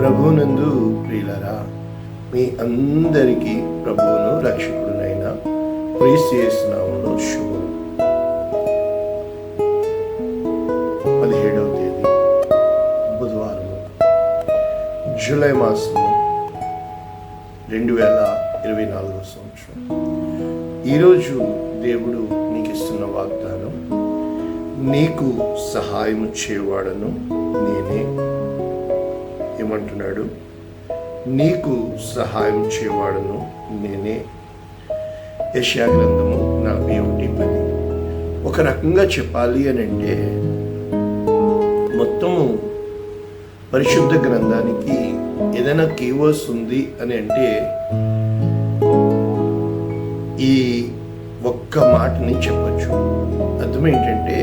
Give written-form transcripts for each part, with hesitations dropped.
ప్రభువునందు ప్రియులారా, మీ అందరికీ ప్రభువును రక్షకుడునైన క్రీస్తు యేసు నామములో శుభం. 17వ తేదీ బుధవారం, జూలై మాసము 2024 సంవత్సరం. ఈరోజు దేవుడు నీకు ఇస్తున్న వాగ్దానం, నీకు సహాయం చేయవాడను నేనే. ఏమంటున్నాడు? నీకు సహాయం చేయవాడను నేనే. యెషయా గ్రంథము 41:10. ఒక రకంగా చెప్పాలి అని అంటే, మొత్తము పరిశుద్ధ గ్రంథానికి ఏదైనా కీవర్డ్స్ ఉంది అని అంటే ఈ ఒక్క మాటని చెప్పచ్చు. అర్థం ఏంటంటే,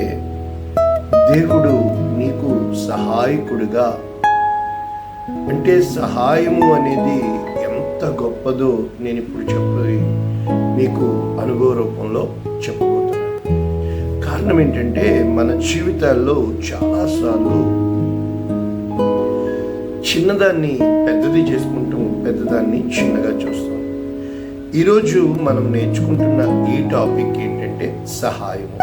దేవుడు నీకు సహాయకుడిగా, అంటే సహాయము అనేది ఎంత గొప్పదో నేను ఇప్పుడు చెప్పి మీకు అనుభవ రూపంలో చెప్పబోతున్నాను. కారణం ఏంటంటే, మన జీవితాల్లో చాలాసార్లు చిన్నదాన్ని పెద్దది చేసుకుంటాం, పెద్దదాన్ని చిన్నగా చూస్తాం. ఈరోజు మనం నేర్చుకుంటున్న ఈ టాపిక్ ఏంటంటే సహాయము.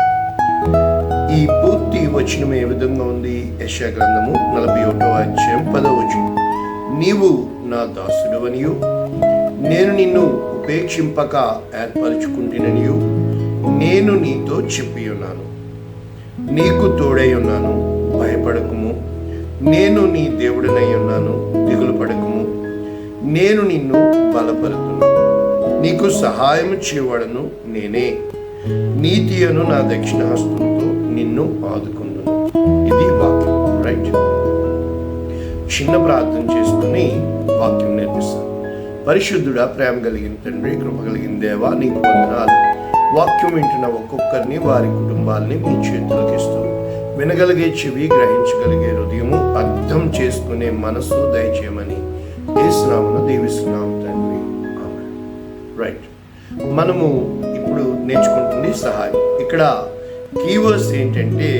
ఈ పూర్తి వచనం ఏ విధంగా ఉంది? యెషయా గ్రంథము 41:10. నీవు నా దాసుడవనియు, నేను నిన్ను ఉపేక్షింపక ఏర్పరచుకుంటుననియు నేను నీతో చెప్పి ఉన్నాను. నీకు తోడై ఉన్నాను, భయపడకుము. నేను నీ దేవుడనై ఉన్నాను, దిగులు పడకుము. నేను నిన్ను బలపరుతును, నీకు సహాయం చేయవాడను నేనే. నీతి అను నా దక్షిణ హస్తంతో నిన్ను ఆదుకుందును. ఇది వాక్యం, రైట్? చిన్న ప్రార్థన చేసుకుని వాక్యం నేర్పిస్తాను. పరిశుద్ధుడా, ప్రేమ కలిగిన తండ్రి, కృప కలిగిన దేవా, నీకు వందనాలు. వాక్యం వింటున్న ఒక్కొక్కరిని, వారి కుటుంబాలని మీ చేతులకు ఇస్తూ, వినగలిగే చెవి, గ్రహించగలిగే హృదయము, అర్థం చేసుకునే మనసు దయచేయమని యేసు నామమున దీవిస్తున్నాము తండ్రి. ఆమేన్. రైట్, మనము ఇప్పుడు నేర్చుకుంటుంది సహాయం. ఇక్కడ కీవర్డ్స్ ఏంటంటే,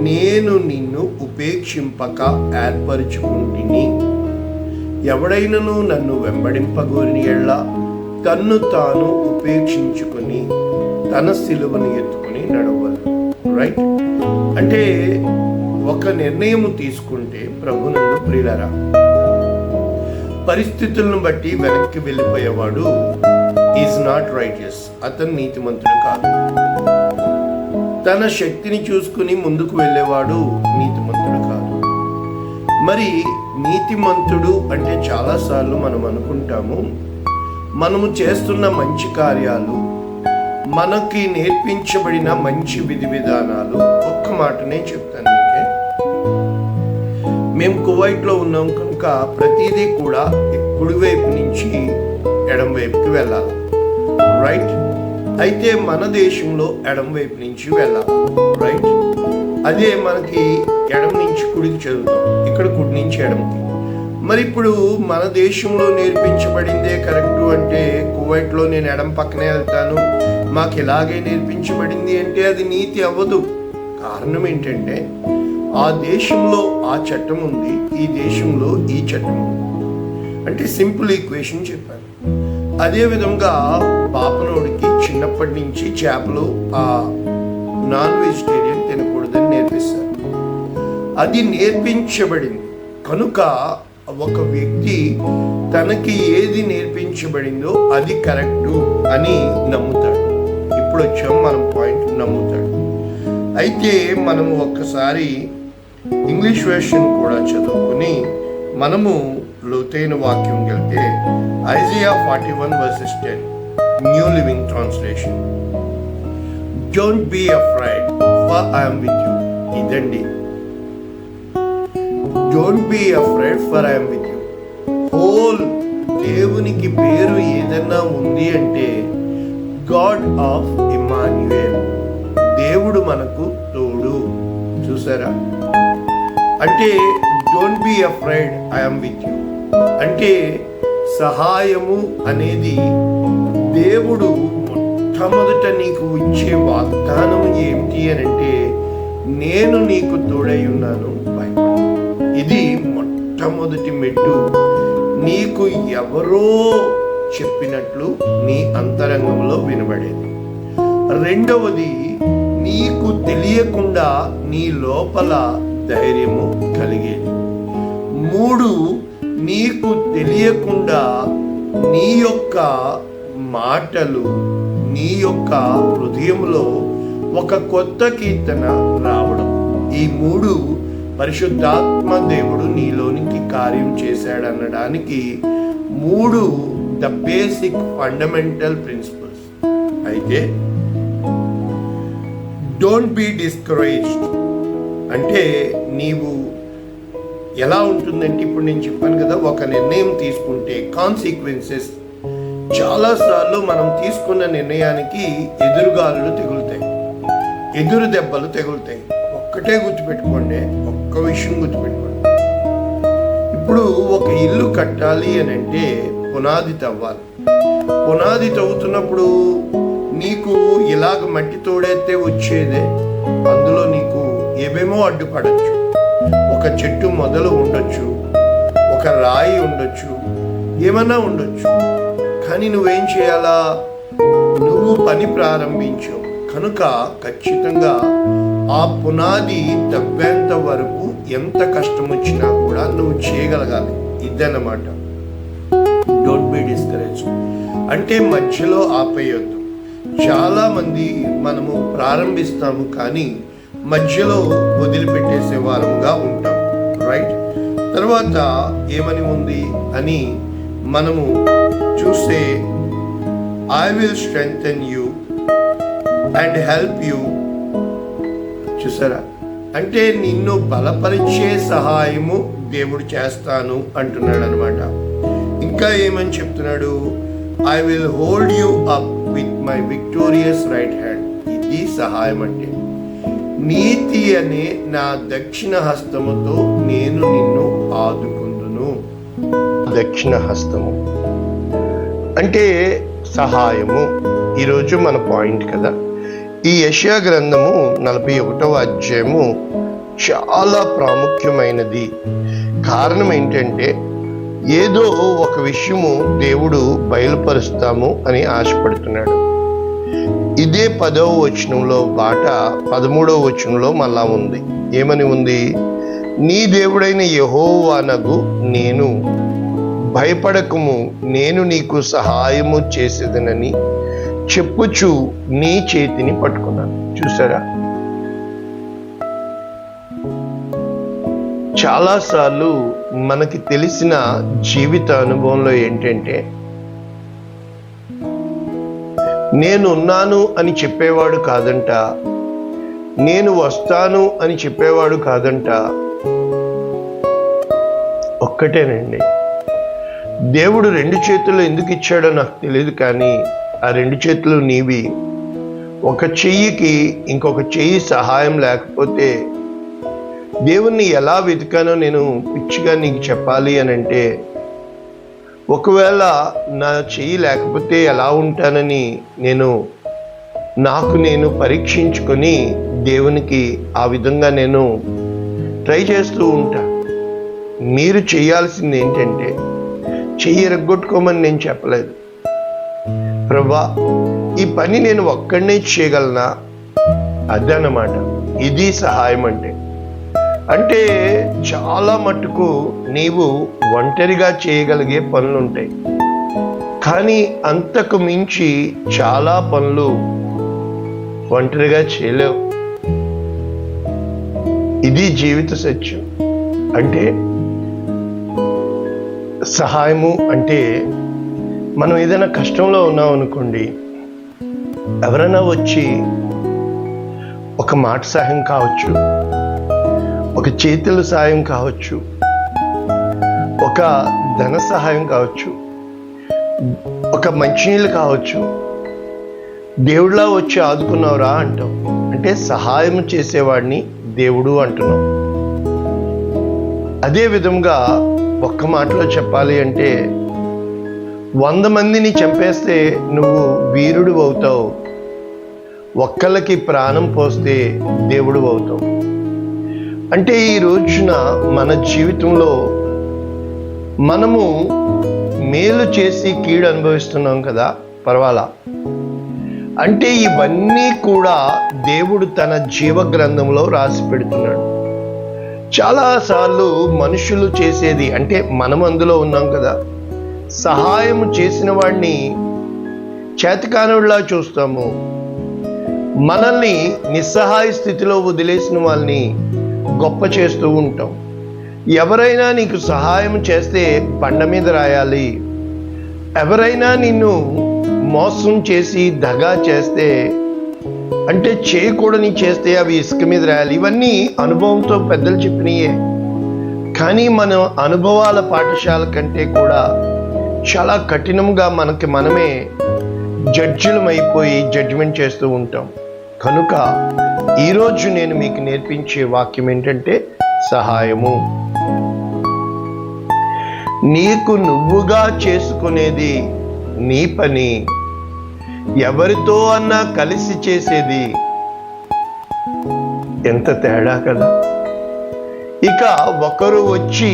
నేను నిన్ను ఉపేక్షింపక ఏర్పరచుకుంటుని. ఎవడైనను నన్ను వెంబడింపగోరిన ఎడల తన్ను తాను ఉపేక్షించుకొని తన సిలువను ఎత్తుకొని నడవలను. రైట్, అంటే ఒక నిర్ణయం తీసుకుంటే, ప్రభునందు ప్రియులారా, పరిస్థితులను బట్టి వెనక్కి వెళ్ళిపోయేవాడు ఈజ్ నాట్ రైటియస్. అతను నీతిమంతుడు కాదు. తన శక్తిని చూసుకుని ముందుకు వెళ్ళేవాడు నీతిమంతుడు కాదు. మరి నీతిమంతుడు అంటే చాలాసార్లు మనం అనుకుంటాము, మనము చేస్తున్న మంచి కార్యాలు, మనకి నేర్పించబడిన మంచి విధి విధానాలు. ఒక్క మాటనే చెప్తాను మీకే. మేము కువైట్లో ఉన్నాం కనుక ప్రతిదీ కూడా కుడివైపు నుంచి ఎడం వైపుకి వెళ్ళాలి, రైట్? అయితే మన దేశంలో ఎడం వైపు నుంచి వెళ్ళాలి, రైట్? అదే మనకి ఎడం నుంచి కుడికి చదువుతాం, ఇక్కడ కుడి నుంచి ఎడంకి. మరి ఇప్పుడు మన దేశంలో నేర్పించబడిందే కరెక్టు అంటే, కువైట్లో నేను ఎడం పక్కనే వెళ్తాను, మాకు ఇలాగే నేర్పించబడింది అంటే అది నీతి అవ్వదు. కారణం ఏంటంటే, ఆ దేశంలో ఆ చట్టం ఉంది, ఈ దేశంలో ఈ చట్టం ఉంది. అంటే సింపుల్ ఈక్వేషన్ చెప్పాను. అదేవిధంగా పాపనోడికి చిన్నప్పటి నుంచి చేపలు, నాన్ వెజిటేరియన్ తినకూడదని నేర్పిస్తారు. అది నేర్పించబడింది కనుక ఒక వ్యక్తి తనకి ఏది నేర్పించబడిందో అది కరెక్టు అని నమ్ముతాడు. ఇప్పుడు వచ్చాం మనం పాయింట్, నమ్ముతాడు. అయితే మనము ఒక్కసారి ఇంగ్లీష్ వెర్షన్ కూడా చదువుకుని మనము లోతైన వాక్యం వెళ్తే, Isaiah 41:10, New Living Translation. Don't be afraid for I am with you. ఇదండి, don't be afraid for I am with you. హోల్ దేవునికి పేరు ఏదన్నా ఉంది అంటే గాడ్ ఆఫ్ ఇమ్మాన్యుయేల్, దేవుడు మనకు తోడు. చూసారా? అంటే don't be afraid, I am with you అంటే సహాయము అనేది దేవుడు మొట్టమొదట నీకు ఇచ్చే వాగ్దానం ఏమిటి అని అంటే, నేను నీకు తోడై ఉన్నాను, భయపడకు. ఇది మొట్ట మొట్టమొదటి మెట్టు నీకు ఎవరో చెప్పినట్లు నీ అంతరంగంలో వినబడేది. రెండవది, నీకు తెలియకుండా నీ లోపల ధైర్యము కలిగేది. 3, నీకు తెలియకుండా నీ యొక్క మాటలు, నీ యొక్క హృదయంలో ఒక కొత్త కీర్తన రావడం. ఈ 3 పరిశుద్ధాత్మ దేవుడు నీలోనికి కార్యం చేశాడనడానికి 3 ద బేసిక్ ఫండమెంటల్ ప్రిన్సిపల్స్. అయితే డోంట్ బీ డిస్కరేజ్డ్ అంటే నీవు ఎలా ఉంటుందంటే, ఇప్పుడు నేను చెప్పాను కదా, ఒక నిర్ణయం తీసుకుంటే కాన్సిక్వెన్సెస్ చాలాసార్లు మనం తీసుకున్న నిర్ణయానికి ఎదురుగాలు తగులుతాయి, ఎదురు దెబ్బలు తగులుతాయి. ఒక్కటే గుర్తుపెట్టుకోండి, ఒక్క విషయం గుర్తుపెట్టుకోండి. ఇప్పుడు ఒక ఇల్లు కట్టాలి అని అంటే పునాది తవ్వాలి. పునాది తవ్వుతున్నప్పుడు నీకు ఇలాగ మట్టి తోడైతే వచ్చేదే, అందులో నీకు ఏమేమో అడ్డుపడచ్చు. ఒక చెట్టు మొదలు ఉండొచ్చు, ఒక రాయి ఉండొచ్చు, ఏమన్నా ఉండొచ్చు. కానీ నువ్వేం చేయాలా? నువ్వు పని ప్రారంభించావు కనుక ఖచ్చితంగా ఆ పునాది తవ్వేంత వరకు ఎంత కష్టం వచ్చినా కూడా నువ్వు చేయగలగాలి. ఇదన్నమాట. డోంట్ బి డిస్కరేజ్ అంటే మధ్యలో ఆపేయొద్దు. చాలా మంది మనము ప్రారంభిస్తాము కానీ మధ్యలో వదిలిపెట్టేసే వారముగా ఉంటాం, రైట్? తర్వాత ఏమని ఉంది అని మనము చూస్తే, I will strengthen you and help you. చూసారా? అంటే నిన్ను బలపరిచే సహాయము దేవుడు చేస్తాను అంటున్నాడు అనమాట. ఇంకా ఏమని చెప్తున్నాడు? I will hold you up with my victorious right hand. ఇది సహాయం అంటే. నీతి అనే నా దక్షిణ హస్తముతో నేను నిన్ను ఆదుకుందును. దక్షిణ హస్తము అంటే సహాయము. ఈరోజు మన పాయింట్ కదా. ఈ యెషయా గ్రంథము 41వ అధ్యాయము చాలా ప్రాముఖ్యమైనది. కారణం ఏంటంటే, ఏదో ఒక విషయము దేవుడు బయలుపరుస్తాము అని ఆశపడుతున్నాడు. ఇదే 10వ వచనంలో బాట 13వ వచనంలో మళ్ళా ఉంది. ఏమని ఉంది? నీ దేవుడైన యెహోవానగు నేను, భయపడకము, నేను నీకు సహాయము చేసేదనని చెప్పుచు నీ చేతిని పట్టుకున్నాను. చూసారా? చాలాసార్లు మనకి తెలిసిన జీవిత అనుభవంలో ఏంటంటే, నేనున్నాను అని చెప్పేవాడు కాదంట, నేను వస్తాను అని చెప్పేవాడు కాదంట. ఒక్కటేనండి, దేవుడు 2 చేతులు ఎందుకు ఇచ్చాడో నాకు తెలియదు, కానీ ఆ 2 చేతులు నీవి. ఒక చెయ్యికి ఇంకొక చెయ్యి సహాయం లేకపోతే దేవుణ్ణి ఎలా వెతికానో నేను పిచ్చిగా నీకు చెప్పాలి అని అంటే, ఒకవేళ నా చెయ్యి లేకపోతే ఎలా ఉంటానని నాకు నేను పరీక్షించుకొని దేవునికి ఆ విధంగా నేను ట్రై చేస్తూ ఉంటా. మీరు చేయాల్సింది ఏంటంటే, చెయ్యి ఎరగొట్టుకోమని నేను చెప్పలేదు. ప్రభా, ఈ పని నేను ఒక్కడనే చేయగలనా? అదన్నమాట. ఇది సహాయం అంటే. అంటే చాలా మట్టుకు నీవు ఒంటరిగా చేయగలిగే పనులు ఉంటాయి, కానీ అంతకు మించి చాలా పనులు ఒంటరిగా చేయలేవు. ఇది జీవిత సత్యం. అంటే సహాయము అంటే, మనం ఏదైనా కష్టంలో ఉన్నాం అనుకోండి, ఎవరైనా వచ్చి ఒక మాట సహాయం కావచ్చు, ఒక చేతుల సాయం కావచ్చు, ఒక ధన సహాయం కావచ్చు, ఒక మంచినీళ్ళు కావచ్చు, దేవుడిలా వచ్చి ఆదుకున్నావురా అంటాం. అంటే సహాయం చేసేవాడిని దేవుడు అంటున్నాం. అదే విధంగా ఒక్క మాటలో చెప్పాలి అంటే, 100 మందిని చంపేస్తే నువ్వు వీరుడు అవుతావు, ఒక్కళ్ళకి ప్రాణం పోస్తే దేవుడు అవుతావు. అంటే ఈ రోజున మన జీవితంలో మనము మేలు చేసి కీడు అనుభవిస్తున్నాం కదా, పర్వాలా. అంటే ఇవన్నీ కూడా దేవుడు తన జీవ గ్రంథంలో రాసి పెడుతున్నాడు. చాలాసార్లు మనుషులు చేసేది, అంటే మనం అందులో ఉన్నాం కదా, సహాయం చేసిన వాడిని చేతకానుడిలా చూస్తాము. మనల్ని నిస్సహాయ స్థితిలో వదిలేసిన వాళ్ళని గొప్ప చేస్తూ ఉంటాం. ఎవరైనా నీకు సహాయం చేస్తే బండ మీద రాయాలి, ఎవరైనా నిన్ను మోసం చేసి దగా చేస్తే, అంటే చేయకూడని చేస్తే అవి ఇసుక మీద రాయాలి. ఇవన్నీ అనుభవంతో పెద్దలు చెప్పినయే. కానీ మన అనుభవాల పాఠశాల కంటే కూడా చాలా కఠినంగా మనకి మనమే జడ్జిలం అయిపోయి జడ్జిమెంట్ చేస్తూ ఉంటాం. కనుక ఈరోజు నేను మీకు నేర్పించే వాక్యం ఏంటంటే సహాయము. నీకు నువ్వుగా చేసుకునేది నీ పని, ఎవరితో అన్నా కలిసి చేసేది. ఎంత తేడా కదా. ఇక ఒకరు వచ్చి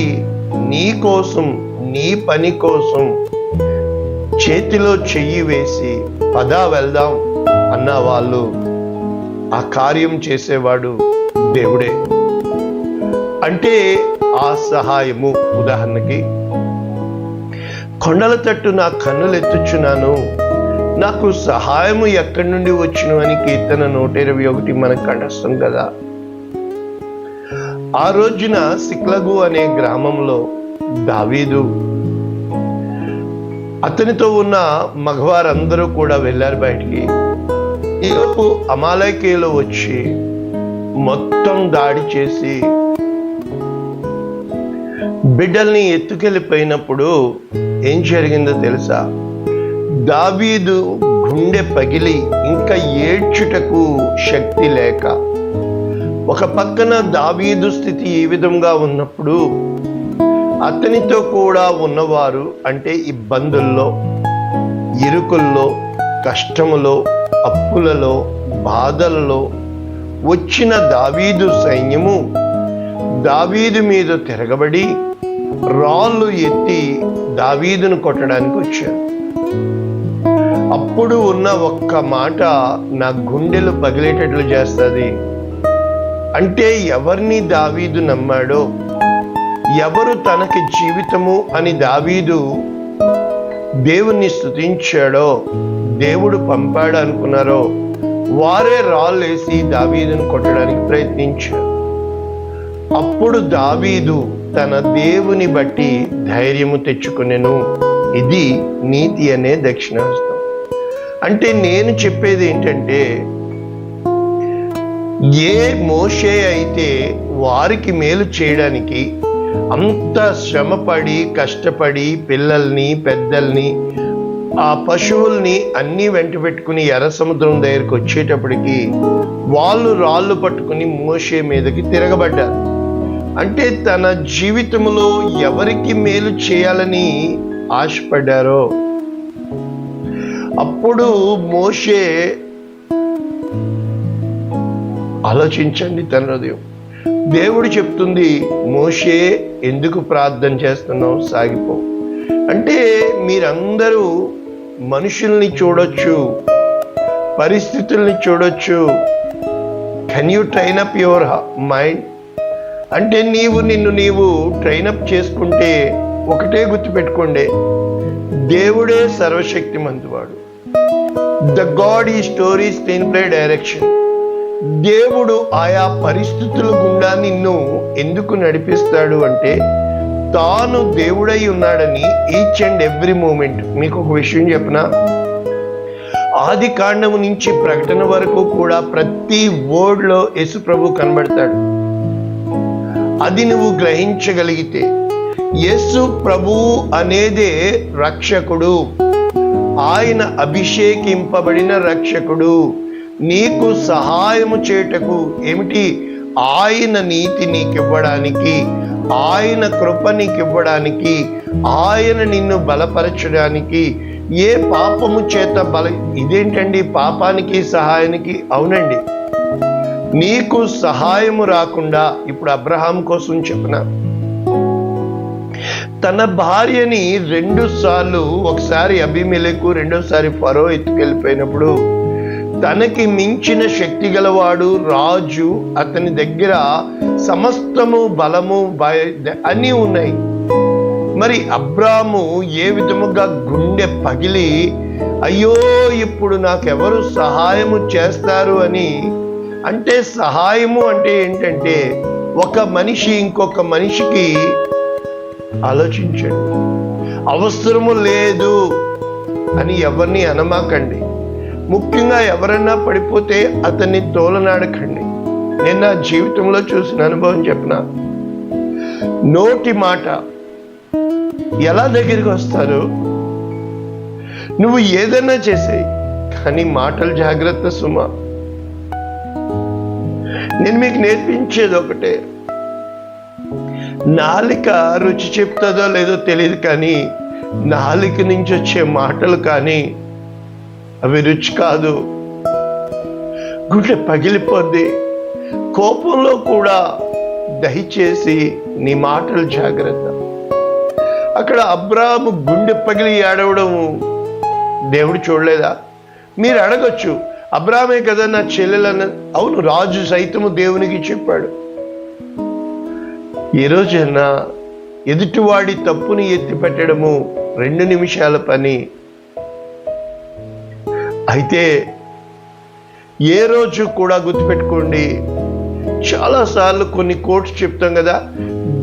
నీ కోసం, నీ పని కోసం చేతిలో చెయ్యి వేసి పదా వెళ్దాం అన్న వాళ్ళు, ఆ కార్యం చేసేవాడు దేవుడే. అంటే ఆ సహాయము, ఉదాహరణకి కొండల తట్టు నా కన్నులు ఎత్తుచున్నాను, నాకు సహాయము ఎక్కడి నుండి వచ్చును అని కీర్తన 121 మనకు కంఠస్థం కదా. ఆ రోజున సిక్లగు అనే గ్రామంలో దావీదు, అతనితో ఉన్న మగవారందరూ కూడా వెళ్ళారు బయటికి. ఈలోపు అమాలేకీయులు వచ్చి మొత్తం దాడి చేసి బిడ్డల్ని ఎత్తుకెళ్ళిపోయినప్పుడు ఏం జరిగిందో తెలుసా? దావీదు గుండె పగిలి ఇంకా ఏడ్చుటకు శక్తి లేక, ఒక పక్కన దావీదు స్థితి ఈ విధంగా ఉన్నప్పుడు అతనితో కూడా ఉన్నవారు, అంటే ఇబ్బందుల్లో, ఇరుకుల్లో, కష్టములో, అప్పులలో, బాధలలో వచ్చిన దావీదు సైన్యము దావీదు మీద తిరగబడి రాళ్ళు ఎత్తి దావీదును కొట్టడానికి వచ్చారు. అప్పుడు ఉన్న ఒక్క మాట నా గుండెలు పగిలేటట్లు చేస్తుంది. అంటే ఎవరిని దావీదు నమ్మాడో, ఎవరు తనకి జీవితము అని దావీదు దేవుణ్ణి స్తుతించాడో, దేవుడు పంపాడు అనుకున్నారో, వారే రాళ్ళేసి దావీదును కొట్టడానికి ప్రయత్నించారు. అప్పుడు దావీదు తన దేవుని బట్టి ధైర్యము తెచ్చుకునెను. ఇది నీతి అనే దక్షిణాస్తం. అంటే నేను చెప్పేది ఏంటంటే, ఏ మోషే అయితే వారికి మేలు చేయడానికి అంత శ్రమపడి కష్టపడి పిల్లల్ని పెద్దల్ని ఆ పశువుల్ని అన్నీ వెంట పెట్టుకుని ఎర్ర సముద్రం దగ్గరికి వచ్చేటప్పటికి వాళ్ళు రాళ్ళు పట్టుకుని మోషే మీదకి తిరగబడ్డారు. అంటే తన జీవితంలో ఎవరికి మేలు చేయాలని ఆశపడ్డారో అప్పుడు మోషే, ఆలోచించండి తన హృదయం. దేవుడు చెప్తుంది, మోషే ఎందుకు ప్రార్థన చేస్తున్నావు, సాగిపో. అంటే మీరందరూ మనుషుల్ని చూడొచ్చు, పరిస్థితుల్ని చూడొచ్చు. Can you train up your mind? అంటే నిన్ను ట్రైనప్ చేసుకుంటే ఒకటే గుర్తుపెట్టుకోండి, దేవుడే సర్వశక్తిమంతువాడు. ద గాడ్ ఈ స్టోరీ స్క్రీన్ ప్లే డైరెక్షన్. దేవుడు ఆయా పరిస్థితుల గుండా నిన్ను ఎందుకు నడిపిస్తాడు అంటే తాను దేవుడై ఉన్నాడని. Each and every moment. మీకు ఒక విషయం చెప్పనా, ఆది కాండము నుంచి ప్రకటన వరకు కూడా ప్రతి వర్డ్లో యేసు ప్రభు కనబడతాడు. అది నువ్వు గ్రహించగలిగితే, యేసు ప్రభువు అనేదే రక్షకుడు, ఆయన అభిషేకింపబడిన రక్షకుడు, నీకు సహాయము చేయుటకు. ఏమిటి? ఆయన నీతి నీకివ్వడానికి, ఆయన కృప నీకివ్వడానికి, ఆయన నిన్ను బలపరచడానికి. ఏ పాపము చేత ఇదేంటండి పాపానికి సహాయానికి? అవునండి, నీకు సహాయము రాకుండా, ఇప్పుడు అబ్రహాం కోసం చెప్పిన, తన భార్యని 2 సార్లు, ఒకసారి అబీమెలెకు, రెండోసారి ఫరో ఎత్తుకెళ్ళిపోయినప్పుడు తనకి మించిన శక్తి గలవాడు రాజు, అతని దగ్గర సమస్తము, బలము, అన్నీ ఉన్నాయి. మరి అబ్రాము ఏ విధముగా గుండె పగిలి అయ్యో ఇప్పుడు నాకెవరు సహాయము చేస్తారు అని అంటే, సహాయము అంటే ఏంటంటే ఒక మనిషి ఇంకొక మనిషికి ఆలోచించండి. అవసరము లేదు అని ఎవరిని అనమాకండి. ముఖ్యంగా ఎవరన్నా పడిపోతే అతన్ని తోలనాడకండి. నేను నా జీవితంలో చూసిన అనుభవం చెప్పిన, నోటి మాట ఎలా దగ్గరికి వస్తారు? నువ్వు ఏదైనా చేసేయి, కానీ మాటలు జాగ్రత్త సుమా. నేను మీకు నేర్పించేది ఒకటే, నాలిక రుచి చెప్తుందో లేదో తెలియదు, కానీ నాలిక నుంచి వచ్చే మాటలు కానీ అవి రుచి కాదు. గుండె పగిలిపోద్ది. కోపంలో కూడా దయచేసి నీ మాటలు జాగ్రత్త. అక్కడ అబ్రాహాము గుండె పగిలి ఏడవడం దేవుడు చూడలేదా? మీరు అడగొచ్చు, అబ్రాహామే కదా నా చెల్లెలన్న. అవును, రాజు సైతము దేవునికి చెప్పాడు. ఈ రోజైనా ఎదుటివాడి తప్పుని ఎత్తి పెట్టడము 2 నిమిషాల పని. అయితే ఏ రోజు కూడా గుర్తుపెట్టుకోండి, చాలాసార్లు కొన్ని కోట్స్ చెప్తాం కదా,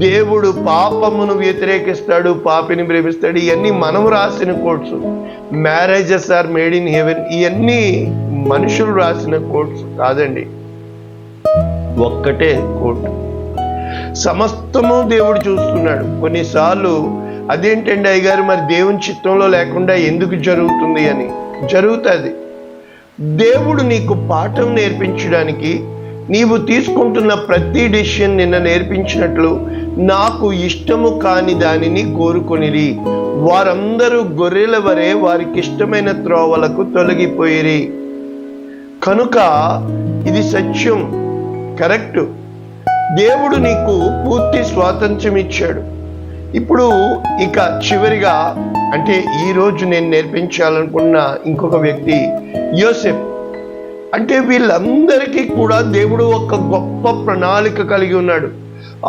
దేవుడు పాపమును వ్యతిరేకిస్తాడు, పాపిని ప్రేమిస్తాడు. ఇవన్నీ మనం రాసిన quotes. Marriages are made in heaven, ఇవన్నీ మనుషులు రాసిన కోట్స్ కాదండి. ఒక్కటే కోట్, సమస్తము దేవుడు చూస్తున్నాడు. కొన్నిసార్లు అదేంటండి అయ్యగారు, మరి దేవుని చిత్తంలో లేకుండా ఎందుకు జరుగుతుంది అని. జరుగుతుంది. దేవుడు నీకు పాఠం నేర్పించడానికి నీవు తీసుకుంటున్న ప్రతి డెసిషన్ నిన్న నేర్పించినట్లు, నాకు ఇష్టము కాని దానిని కోరుకొనిరి, వారందరూ గొర్రెల వరే వారికి ఇష్టమైన త్రోవలకు తొలగిపోయిరి. కనుక ఇది సత్యం, కరెక్ట్. దేవుడు నీకు పూర్తి స్వాతంత్ర్యం ఇచ్చాడు. ఇప్పుడు ఇక చివరిగా, అంటే ఈరోజు నేను నేర్పించాలనుకున్న ఇంకొక వ్యక్తి యోసేపు. అంటే వీళ్ళందరికీ కూడా దేవుడు ఒక గొప్ప ప్రణాళిక కలిగి ఉన్నాడు.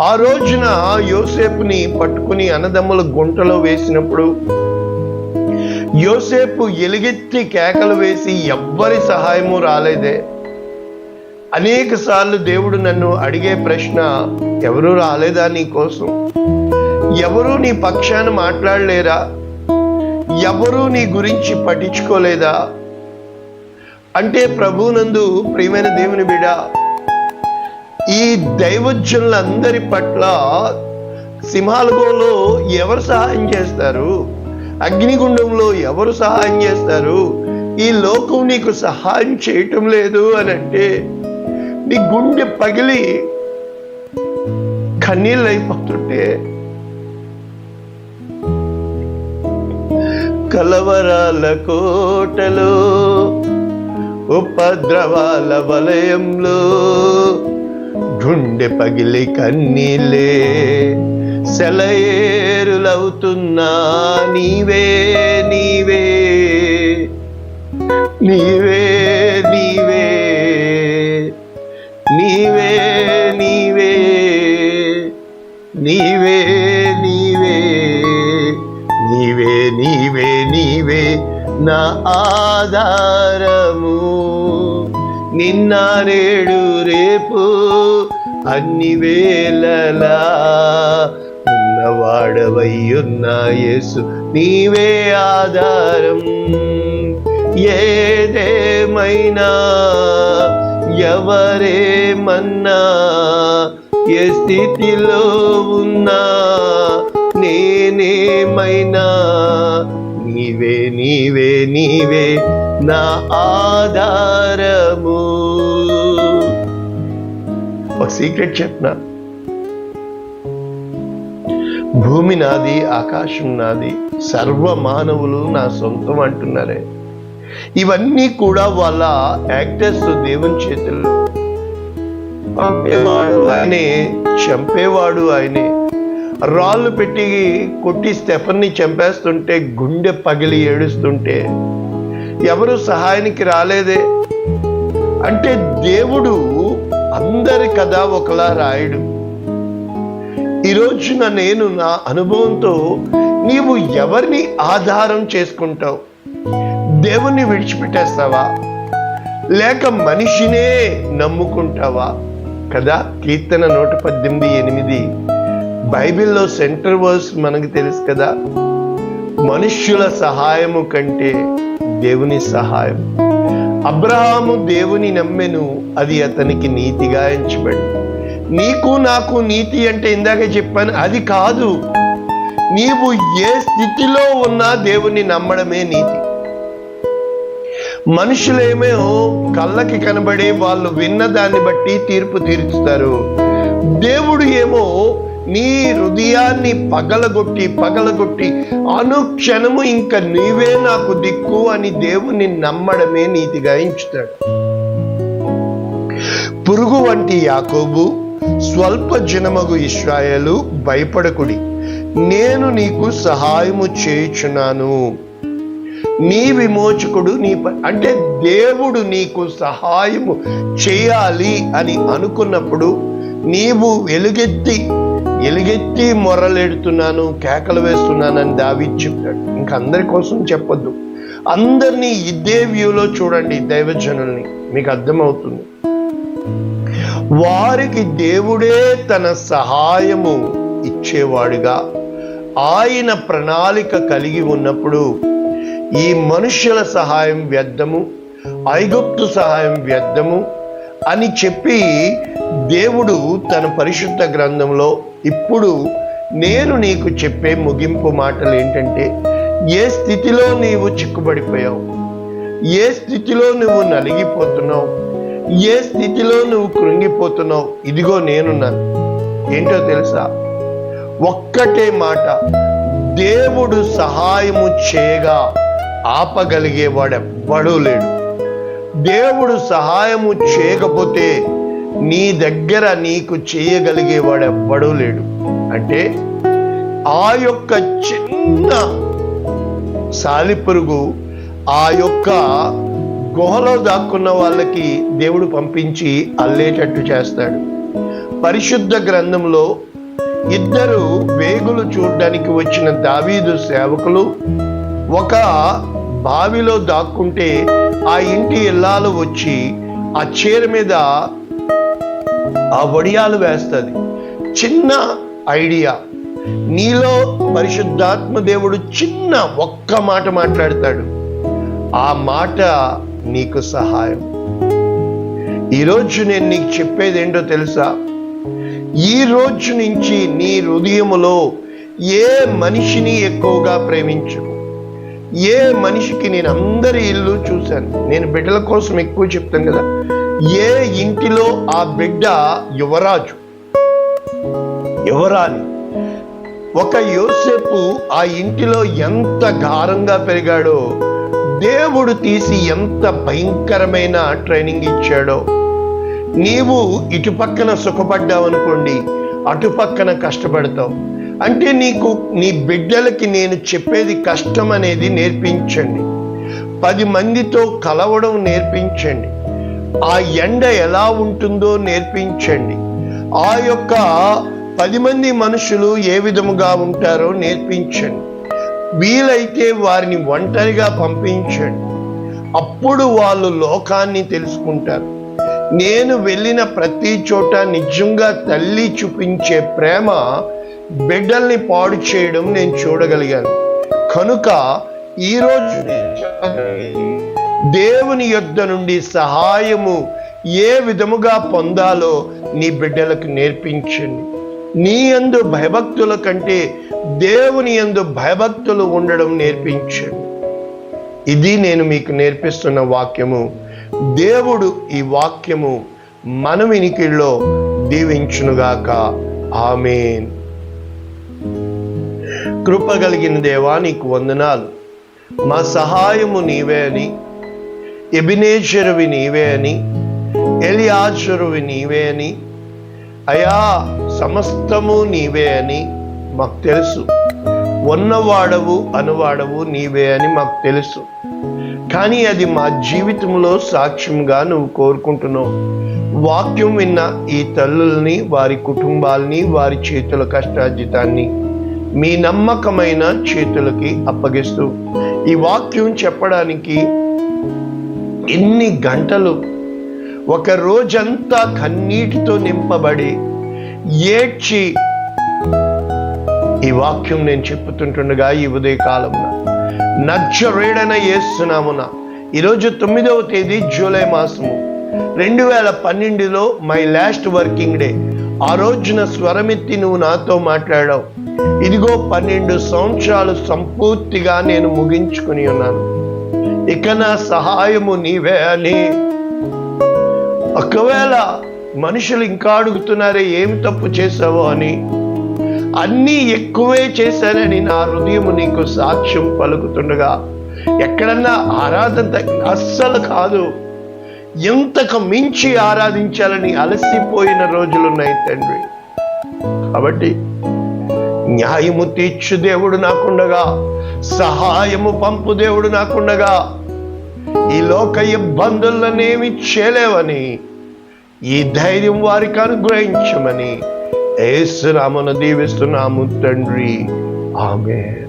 ఆ రోజున యోసేపుని పట్టుకుని అన్నదమ్ముల గుంటలో వేసినప్పుడు యోసేపు ఎలుగెత్తి కేకలు వేసి ఎవ్వరి సహాయము రాలేదే. అనేక సార్లు దేవుడు నన్ను అడిగే ప్రశ్న, ఎవరు రాలేదా నీ కోసం? ఎవరు నీ పక్షాన మాట్లాడలేరా? ఎవరు నీ గురించి పట్టించుకోలేదా? అంటే ప్రభువునందు ప్రియమైన దేవుని బిడ్డ, ఈ దైవజనులందరి పట్ల సింహాలగోలో ఎవరు సహాయం చేస్తారు? అగ్నిగుండంలో ఎవరు సహాయం చేస్తారు? ఈ లోకం నీకు సహాయం చేయటం లేదు అని అంటే నీ గుండె పగిలి కన్నీళ్ళు అయిపోతుంటే, కలవరాల కోటలో ఉపద్రవాల వలయంలో గుండె పగిలి కన్నీళ్ళే సెలయేరులవుతున్నా, నీవే నీవే నీవే నీవే నీవే నీవే నీవే నీవే నీవే నీవే నీవే నా ఆధారము, నిన్న నేడు రేపు అన్ని వేళలా ఉన్నవాడవయ్యున్న యేసు నీవే ఆధారం. ఏదేమైనా ఎవరేమన్నా, ఏ స్థితిలో ఉన్నా, నేనేమైనా, నీవే నీవే నీవే నా ఆధారము. ఒక సీక్రెట్ చెప్పనా, భూమి నాది, ఆకాశం నాది, సర్వ మానవులు నా సొంతం అంటున్నారే. ఇవన్నీ కూడా వాళ్ళ యాక్టర్స్ దేవుని చేతుల్లో. పంపేవాడు ఆయనే, చంపేవాడు ఆయనే. రాళ్ళు పెట్టి కొట్టి స్టెఫన్ని చంపేస్తుంటే గుండె పగిలి ఏడుస్తుంటే ఎవరు సహాయానికి రాలేదే. అంటే దేవుడు అందరి కథ ఒకలా రాయడు. ఈరోజున నేను నా అనుభవంతో నీవు ఎవరిని ఆధారం చేసుకుంటావు? దేవుణ్ణి విడిచిపెట్టేస్తావా, లేక మనిషినే నమ్ముకుంటావా? కదా, కీర్తన 118:8 బైబిల్లో సెంటర్ వర్స్ మనకు తెలుసు కదా, మనుష్యుల సహాయము కంటే దేవుని సహాయం. అబ్రహాము దేవుని నమ్మెను, అది అతనికి నీతిగా ఎంచబడింది. నీకు నాకు నీతి అంటే ఇందాక చెప్పాను, అది కాదు. నీవు ఏ స్థితిలో ఉన్నా దేవుని నమ్మడమే నీతి. మనుషులేమో కళ్ళకి కనబడే వాళ్ళు విన్న దాన్ని బట్టి తీర్పు తీరుస్తారు. దేవుడు ఏమో నీ హృదయాన్ని పగలగొట్టి అనుక్షణము ఇంకా నీవే నాకు దిక్కు అని దేవుని నమ్మడమే నీతిగా ఎంచుతాడు. పురుగు వంటి యాకోబు, స్వల్ప జనమగు ఇశ్రాయేలు, భయపడకుడి, నేను నీకు సహాయము చేయుచున్నాను, నీ విమోచకుడు అంటే దేవుడు నీకు సహాయము చేయాలి అని అనుకున్నప్పుడు నీవు ఎలుగెత్తి మొరలెడుతున్నాను, కేకలు వేస్తున్నానని దావీదు చెప్తాడు. ఇంకా అందరి కోసం చెప్పొద్దు, అందరినీ ఇదే వ్యూలో చూడండి. దైవజనుల్ని మీకు అర్థమవుతుంది. వారికి దేవుడే తన సహాయము ఇచ్చేవాడుగా ఆయన ప్రణాళిక కలిగి ఉన్నప్పుడు ఈ మనుష్యుల సహాయం వ్యర్థము, ఐగుప్తు సహాయం వ్యర్థము అని చెప్పి దేవుడు తన పరిశుద్ధ గ్రంథంలో ఇప్పుడు నేను నీకు చెప్పే ముగింపు మాటలు ఏంటంటే, ఏ స్థితిలో నీవు చిక్కుబడిపోయావు, ఏ స్థితిలో నువ్వు నలిగిపోతున్నావు, ఏ స్థితిలో నువ్వు కృంగిపోతున్నావు, ఇదిగో నేనున్నాను. ఏంటో తెలుసా? ఒక్కటే మాట, దేవుడు సహాయము చేయగా ఆపగలిగేవాడెవ్వడూ లేడు. దేవుడు సహాయము చేయకపోతే నీ దగ్గర నీకు చేయగలిగేవాడెవ్వడూ లేడు. అంటే ఆ యొక్క చిన్న సాలిపురుగు ఆ యొక్క గుహలో దాక్కున్న వాళ్ళకి దేవుడు పంపించి అల్లేటట్టు చేస్తాడు. పరిశుద్ధ గ్రంథంలో ఇద్దరు వేగులు చూడడానికి వచ్చిన దావీదు సేవకులు ఒక బావిలో దాక్కుంటే ఆ ఇంటి ఇల్లాలు వచ్చి ఆ చీర మీద ఆ వడియాలు వేస్తుంది. చిన్న ఐడియా, నీలో పరిశుద్ధాత్మ దేవుడు చిన్న ఒక్క మాట మాట్లాడతాడు, ఆ మాట నీకు సహాయం. ఈరోజు నేను నీకు చెప్పేది ఏంటో తెలుసా? ఈ రోజు నుంచి నీ హృదయములో ఏ మనిషిని ఎక్కువగా ప్రేమించు. ఏ మనిషికి, నేను అందరి ఇల్లు చూశాను, నేను బిడ్డల కోసం ఎక్కువ చెప్తాను కదా, ఏ ఇంటిలో ఆ బిడ్డ యువరాజు, యువరాణి. ఒక యోసేపు ఆ ఇంటిలో ఎంత ఘారంగా పెరిగాడో దేవుడు తీసి ఎంత భయంకరమైన ట్రైనింగ్ ఇచ్చాడో. నీవు ఇటు పక్కన సుఖపడ్డావనుకోండి, అటు పక్కన కష్టపడతావు. అంటే నీకు నీ బిడ్డలకి నేను చెప్పేది కష్టం అనేది నేర్పించండి. 10 మందితో కలవడం నేర్పించండి. ఆ ఎండ ఎలా ఉంటుందో నేర్పించండి. ఆ యొక్క 10 మంది మనుషులు ఏ విధముగా ఉంటారో నేర్పించండి. వీలైతే వారిని ఒంటరిగా పంపించండి. అప్పుడు వాళ్ళు లోకాన్ని తెలుసుకుంటారు. నేను వెళ్ళిన ప్రతి చోట నిజంగా తల్లి చూపించే ప్రేమ బిడ్డల్ని పాడు చేయడం నేను చూడగలిగాను. కనుక ఈరోజు దేవుని యొద్ద నుండి సహాయము ఏ విధముగా పొందాలో నీ బిడ్డలకు నేర్పించండి. నీ యందు భయభక్తుల కంటే దేవుని యందు భయభక్తులు ఉండడం నేర్పించండి. ఇది నేను మీకు నేర్పిస్తున్న వాక్యము. దేవుడు ఈ వాక్యము మన వినికిడిలో దీవించునుగాక. ఆమేన్. కృప కలిగిన దేవా, నీకు వందనాలు. మా సహాయము నీవే అని, ఎబినేజరువి నీవే అని, ఎలియాజరువి నీవే అని, అయా సమస్తము నీవే అని, మాకు తెలుసు. ఉన్నవాడవు అనువాడవు నీవే అని మాకు తెలుసు. కానీ అది మా జీవితంలో సాక్ష్యంగా నువ్వు కోరుకుంటున్నావు. వాక్యం విన్న ఈ తల్లుల్ని, వారి కుటుంబాల్ని, వారి చేతుల కష్టార్జితాన్ని మీ నమ్మకమైన చేతులకి అప్పగిస్తూ ఈ వాక్యం చెప్పడానికి ఎన్ని గంటలు, ఒక రోజంతా కన్నీటితో నింపబడి ఏడ్చి ఈ వాక్యం నేను చెప్పుతుంటుండగా ఈ ఉదయకాలమున నజరేయుడైన యేసునామమున ఈరోజు 9వ తేదీ జూలై మాసము 2012లో మై లాస్ట్ వర్కింగ్ డే. ఆ రోజున స్వరమెత్తి నువ్వు నాతో మాట్లాడావు, ఇదిగో 12 సంవత్సరాలు సంపూర్తిగా నేను ముగించుకుని ఉన్నాను, ఇక నా సహాయము నీవే అని. ఒకవేళ మనుషులు ఇంకా అడుగుతున్నారే ఏమి తప్పు చేసావో అని, అన్నీ ఎక్కువే చేశానని నా హృదయము నీకు సాక్ష్యం పలుకుతుండగా, ఎక్కడన్నా ఆరాధన అస్సలు కాదు, ఎంతకు మించి ఆరాధించాలని అలసిపోయిన రోజులున్నాయి తండ్రి. కాబట్టి న్యాయము తీర్చు దేవుడు నాకుండగా, సహాయము పంపు దేవుడు నాకుండగా, ఈ లోక ఇబ్బందులనేమి చేయలేవని ఈ ధైర్యం వారికి అనుగ్రహించమని యేసు నామమున దీవిస్తున్నాము తండ్రి. ఆమేన్.